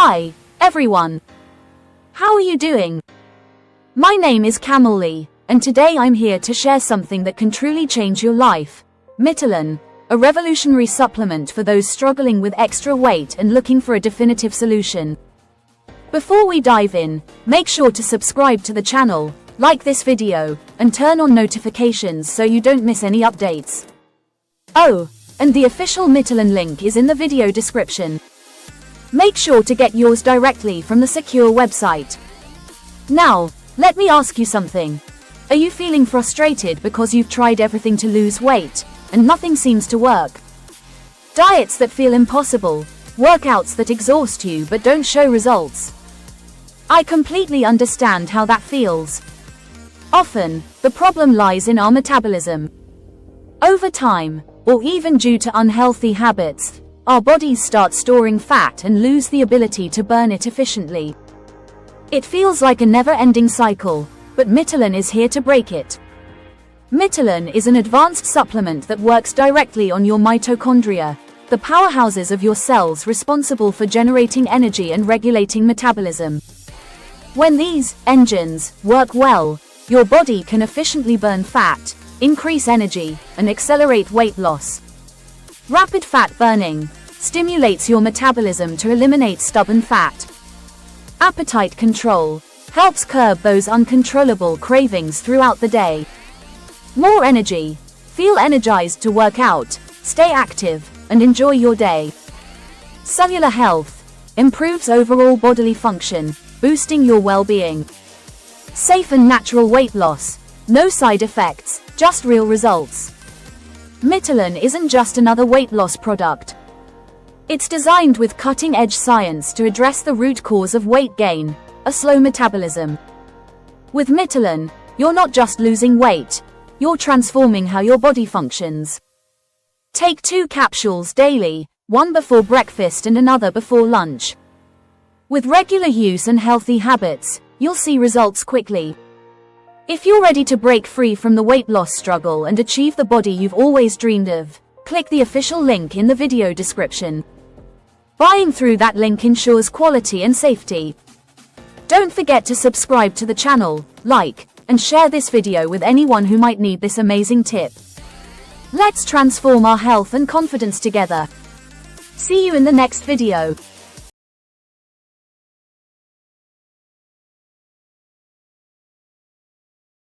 Hi, everyone. How are you doing? My name is Mitolyn, and today I'm here to share something that can truly change your life. Mitolyn, a revolutionary supplement for those struggling with extra weight and looking for a definitive solution. Before we dive in, make sure to subscribe to the channel, like this video, and turn on notifications so you don't miss any updates. Oh, and the official Mitolyn link is in the video description. Make sure to get yours directly from the secure website. Now, let me ask you something. Are you feeling frustrated because you've tried everything to lose weight, and nothing seems to work? Diets that feel impossible, workouts that exhaust you but don't show results. I completely understand how that feels. Often, the problem lies in our metabolism. Over time, or even due to unhealthy habits, our bodies start storing fat and lose the ability to burn it efficiently. It feels like a never-ending cycle, but Mitolyn is here to break it. Mitolyn is an advanced supplement that works directly on your mitochondria, the powerhouses of your cells responsible for generating energy and regulating metabolism. When these engines work well, your body can efficiently burn fat, increase energy, and accelerate weight loss. Rapid fat burning stimulates your metabolism to eliminate stubborn fat. Appetite control helps curb those uncontrollable cravings throughout the day. More energy. Feel energized to work out, stay active, and enjoy your day. Cellular health improves overall bodily function, boosting your well-being. Safe and natural weight loss. No side effects, just real results. Mitolyn isn't just another weight loss product. It's designed with cutting-edge science to address the root cause of weight gain, a slow metabolism. With Mitolyn, you're not just losing weight, you're transforming how your body functions. Take 2 capsules daily, one before breakfast and another before lunch. With regular use and healthy habits, you'll see results quickly. If you're ready to break free from the weight loss struggle and achieve the body you've always dreamed of, click the official link in the video description. Buying through that link ensures quality and safety. Don't forget to subscribe to the channel, like, and share this video with anyone who might need this amazing tip. Let's transform our health and confidence together. See you in the next video.